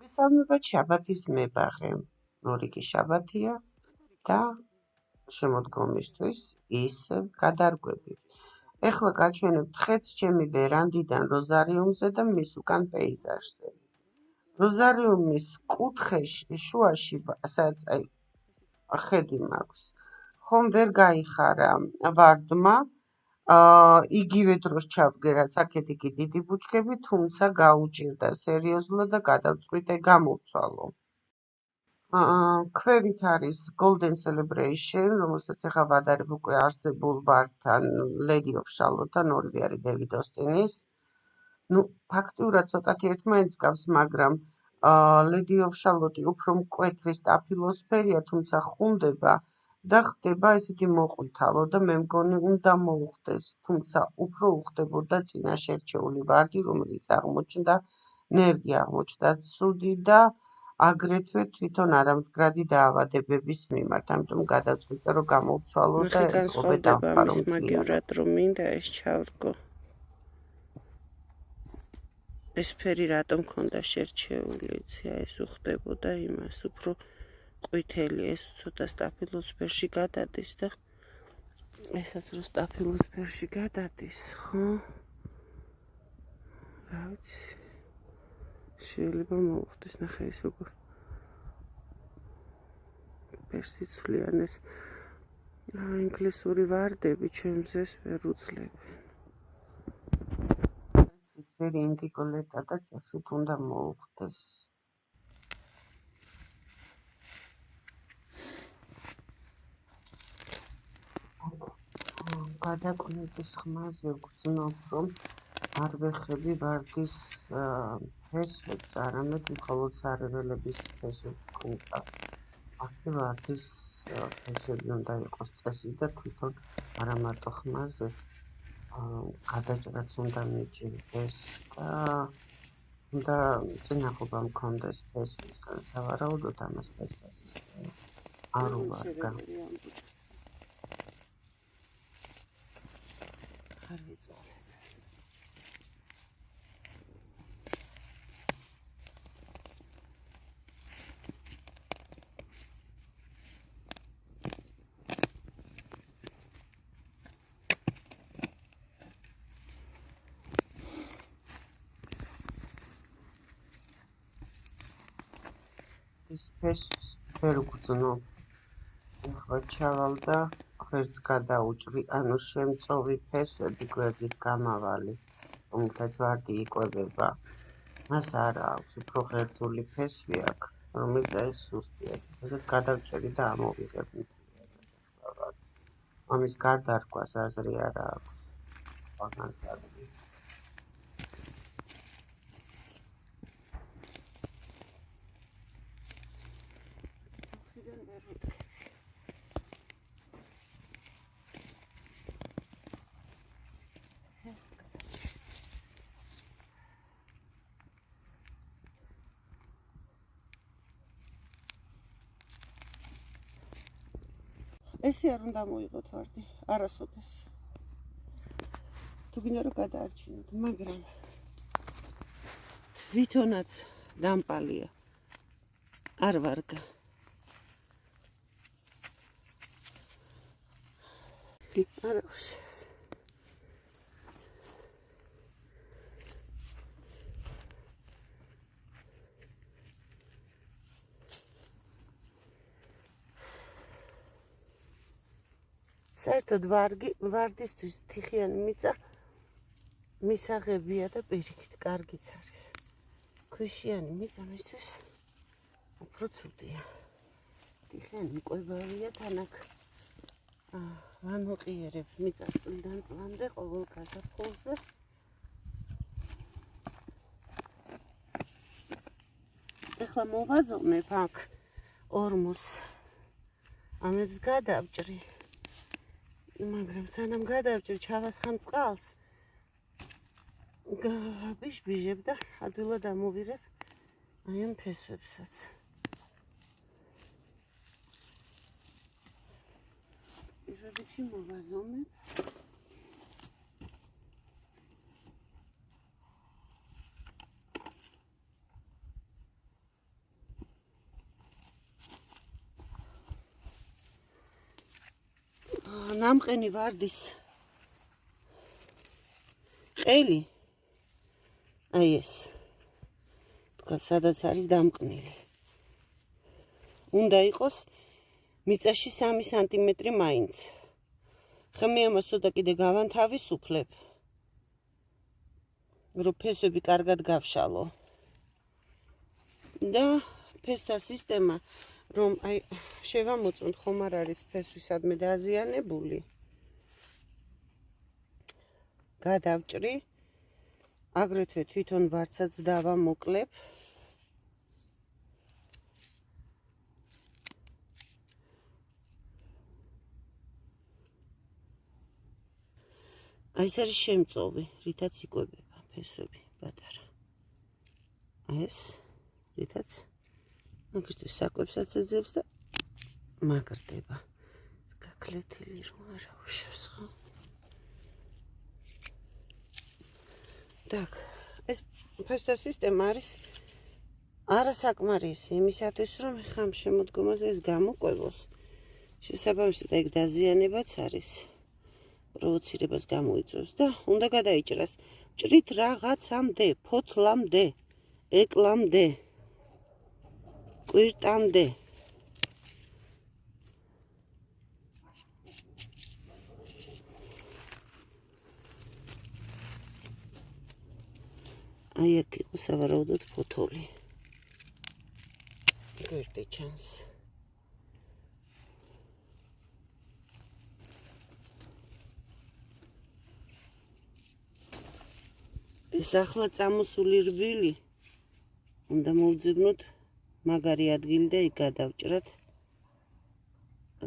მოგესალმებათ შაბათის მებაღე. მორიგი შაბათია და შემოდგომისთვის ისევ გადარგვები. ეხლა გაჩვენებთ ხეთს ჩემი ვერანდიდან როზარიუმზე და მის უკან პეიზაჟზე. როზარიუმის კუთხეში შუაში სადაც ხედი მაქვს. ხომ ვერ გაიხარა ვარდმა, იგივე დროს ჩავდგე, რაც აქეთ იგი დიდი ბუჩქები, თუმცა გაუჭირდა სერიოზულად და გადავწყვიტე გამოვცვალო. ქვევით არის Golden Celebration, რომელსაც ახლა ვადარებ უკვე არსებულ ვარდთან, Lady of Charlotte-თან, ორივე არის David Austin-ის. ფაქტიურად ცოტათი ერთმანეთს გავს, მაგრამ Lady of Charlotte უფრო მკვეთრი სტაფილოსფერია, თუმცა ხუნდება და ხდება ესეთი მოყვითალო და მე მგონი უნდა მოუხდეს, თუმცა უფრო უხდებოდა წინაშე რჩეული ვარდი, რომელიც აღმოჩნდა ნერგი აღმოჩნდა ცუდი და აგრეთვე თვითონ არამდგრადი დაავადებების მიმართ, ამიტომ გადავწყვიტე რომ გამოვცვალო და ეს ყოფე დავფარო მაგივრად რომ მინდა ეს ჩავრგო. ეს ფერი რატომ მქონდა შერჩეული, იცი, ეს უხდებოდა იმას, უფრო ყვითელი, ეს ცოტა სტაფილოსფერში გადადის და ესაც რო სტაფილოსფერში გადადის, ხო? რა ვიცი. შეიძლება მოუხდეს, ნახე ეს როგორ პერსიცვლიანეს ინგლისური ვარდები ჩემზეს ვერ უძლებენ. ეს ფერი ინდიკოლეტა და წესით უნდა მოუხდეს. გადაკვნეთის ხმაზე ვგრძნობ, რომ არ ვეხები ვარდის ფესვებს, არამედ მხოლოდ სარეველების ფესვებს ვქნითა. აქ ვარდის ფესვები უნდა იყოს წესი და თვითონ არა მარტო ხმაზე გადაჭრაც უნდა მიჭირდეს და უნდა წინაღობა მქონდეს ფესვისგან. სავარაუდოდ ამას ფესვს არ უვარდა. არ ვიწვალებ. ეს ფესვს ვერ ვგრძნობ. ახლა ჩავალ და ღერძ გადაუჭრი, ანუ შემწოვი ფესვები გვერდით გამავალი, რომელთაც ვარდი იკვებება. მას არა აქვს, უფრო ღერძული ფესვი აქვს, რომელიც ეს სუსტია. ესეთ გადავჭერი და ამოვიღებ. ამის გარდარკვას აზრი არა აქვს. აღანსარდი. ესე არ უნდა მოიღოთ ვარდი, არასოდეს. თუ გინდა რომ გადაარჩინოთ, მაგრამ თვითონაც დამპალია. არ ვარგა. არა უშეს. საერთოდ ვარდისთვის თიხიანი მიწა მისაღებია და პირიქით კარგიც არის. ქვიშიანი მიწა მისთვის უფრო ცუდია. თიხიანი მკვებავია თანაკ ვამოყიერებ მიწას წლიდან წლამდე ყოველ გაზაფხულზე. ეხლა მოვაზონებ აქ ორმოს ამებს გადავჭრი. მაგრამ სანამ გადავჭრი ჩავასხამ წყალს ბიჟბიჟებ და ადვილად ამოვიღებ აი ამ ფესვებსაც. პირობითში მოვაზონებ. ნამყენი ვარდის ყელი აი ეს თქვა სადაც არის დამყნილი უნდა იყოს მიწაში 3 სანტიმეტრი მაინც ხა მე ამას ცოტა კიდე გავანთავისუფლებ რომ ფესვები კარგად გავშალო და ფესთა სისტემა რომ აი შევამოწმოთ ხომ არ არის ფესვისადმე დაზიანებული გადავჭრი აგრეთვე თვითონ ვარცაც დავამოკლებ აი ეს არის შემწოვი რითაც იკვებება ფესვები პატარა ეს რითაც მაგისთვის საკვებსაც ეძებს და მაგრდება გაქლეთილი რომ არა უშევს ხო так ეს ფესთა სისტემა არის არასაკმარისი იმისათვის რომ ხამ შემოდგომაზე ეს გამოყვებოს შესაბამისად ეგ დაზიანებაც არის პროვოცირებას გამოიწვევს და უნდა გადაიჭრას ჭრით რაღაცამდე ფოთლამდე ეკლამდე კვირტამდე აი აქ იყო სავარაუდოდ ფოთოლი კვირტი ჩანს ეს ახლა წამოსული რბილი უნდა მოვძებნოთ მაგარი ადგილი და იქ გადავჭრათ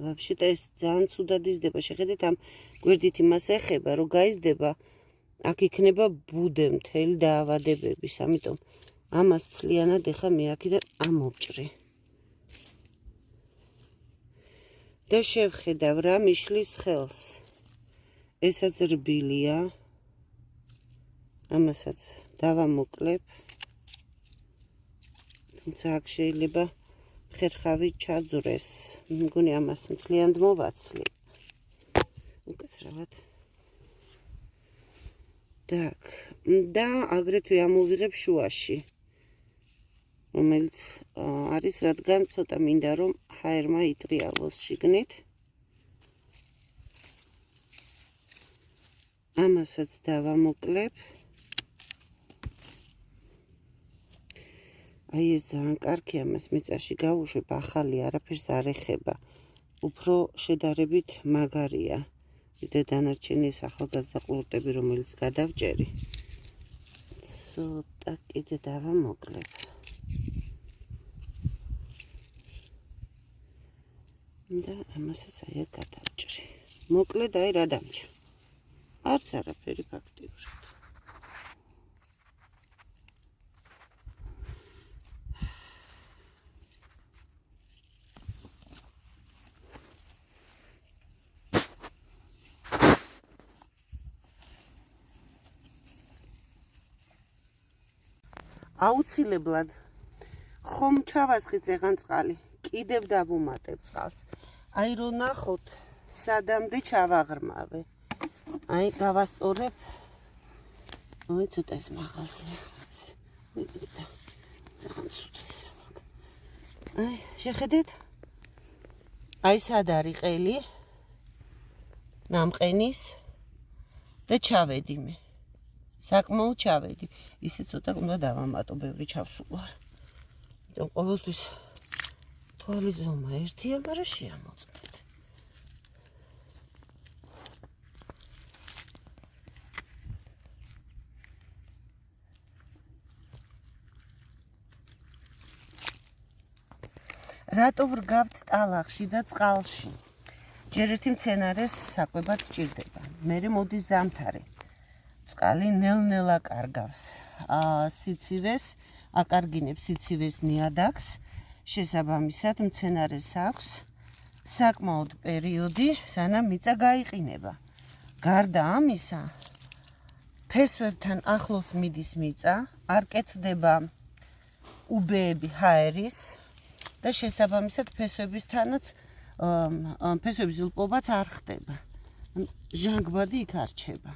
ვაფშეტა ეს ძალიან ცუდად იზრდება შეხედეთ ამ გვერდითი მას ეხება რომ გაიზრდება აქ იქნება ბუდე მთელი დაავადებების ამიტომ ამას ცლიანად ეხა მე აქედან ამოვჭრი და შევხედავ რა მიშლის ხელს ესაც რბილია ამასაც დავამოკლებ თუმცა აქ შეიძლება ხერხავი ჩაძვრეს მგონი ამას მთლიანად მოვაცლი უკაცრავად так და აგრეთვე ამოვიღებ შუაში რომელიც არის რადგან ცოტა მინდა რომ ჰაერმა იტრიალოს შიგნით ამასაც დავამოკლებ აი ეს ძალიან კარგი ამას მიწაში გავუშვებ ახალი არაფერს არ ეხება უფრო შედარებით მაგარია და დანარჩენი ეს ახალგაზრდა ყლორტები რომელიც გადავჭერი ცოტა კიდე დავამოკლებ და ამასაც აი აქ გადავჭრი მოკლედ აი რა დამჭა არც არაფერი ფაქტიურად აუცილებლად ხომ ჩავასხი წეღან წყალი კიდევ დავუმატებ წყალს აი რო ნახოთ სადამდე ჩავაღრმავე აი გავასწორებ ой ცოტა ეს მაღალზეა ძალიან ცუდია აი შეხედეთ აი სად არის ყელი ნამყენის და ჩავედი მე საკმაოდ ჩავედი ისე ცოტა უნდა დავამატო ბევრი ჩავსულვარ იმიტომ ყოველთვის თვალის ზომა ერთია მაგრამ შეამოწმეთ რატო ვრგავთ ტალახში და წყალში ჯერ ერთი მცენარეს საკვებად ჭირდება მერე მოდის ზამთარი წყალი ნელ-ნელა კარგავს სიცივეს აკარგინებს სიცივეს ნიადაგს შესაბამისად მცენარეს აქვს საკმაოდ პერიოდი სანამ მიწა გაიყინება გარდა ამისა ფესვებთან ახლოს მიდის მიწა არ კეთდება უბეები ჰაერის და შესაბამისად ფესვებისთანაც ფესვების ილპობაც არ ხდება ჟანგბადი იქ არ რჩება.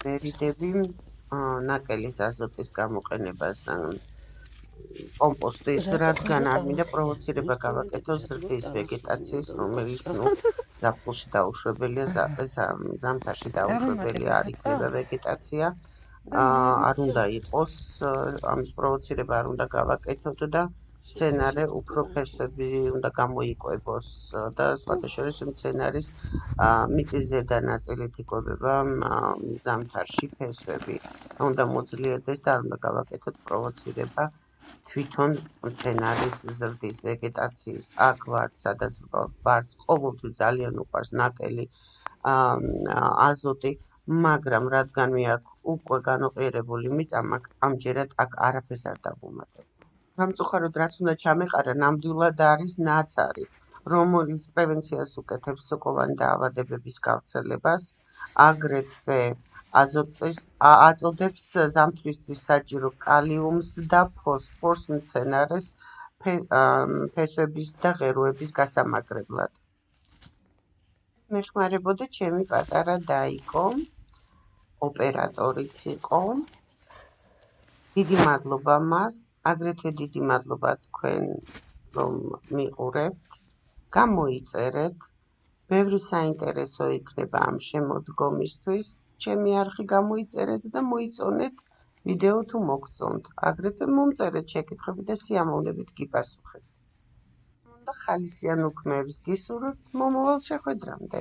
მერიდები ნაკელის აზოტის გამოყენებას კომპოსტის, რადგან არ მინდა პროვოცირება გავაკეთოს ზრდის ვეგეტაციის, რომელიც ზაფხულში დაუშვებელია, ზამთარში დაუშვებელი არ იქნება ვეგეტაცია. არ უნდა იყოს ამის პროვოცირება არ უნდა გავაკეთოთ და მცენარე უფრო ფესვები უნდა გამოიკვებოს და სხვათა შორის მცენარის მიწის ზედა ნაწილით იკვებება ზამთარში ფესვები. უნდა მოძლიერდეს და არ უნდა გავაკეთოთ პროვოცირება თვითონ მცენარის ზრდის ვეგეტაციის. აქ ვართ, სადაც ვართ, ყოველთვის ძალიან უყვარს ნაკელი აზოტი, მაგრამ რადგან მე აქ უკვე განოყიერებული მიწა მაქვს, ამჯერად აქ არაფერს არ დავუმატებ. გამწუხაროდ, რაც უნდა ჩამეყარა, ნამდვილად არის ნაცარი, რომელიც პრევენციას უკეთებს სოკოვანი დაავადებების გავრცელებას, აგრეთვე აწოდებს ზამთრისთვის საჭირო კალიუმს და ფოსფორს მცენარეს ფესვების და ღეროების გასამაგრებლად. მეხმარებოდა ჩემი პატარა დაიკო, ოპერატორიც იყო. დიდი მადლობა მას, აგრეთვე დიდი მადლობა თქვენ, რომ მიყურებთ, გამოიწერეთ. ბევრი საინტერესო იქნება ამ შემოდგომისთვის. ჩემი არხი გამოიწერეთ და მოიწონეთ ვიდეო თუ მოგწონთ. აგრეთვე მომწერეთ შეკითხვები და სიამოვნებით გიპასუხებთ. და ხალისიან უქმეებს გისურვებთ მომავალ შეხვედრამდე.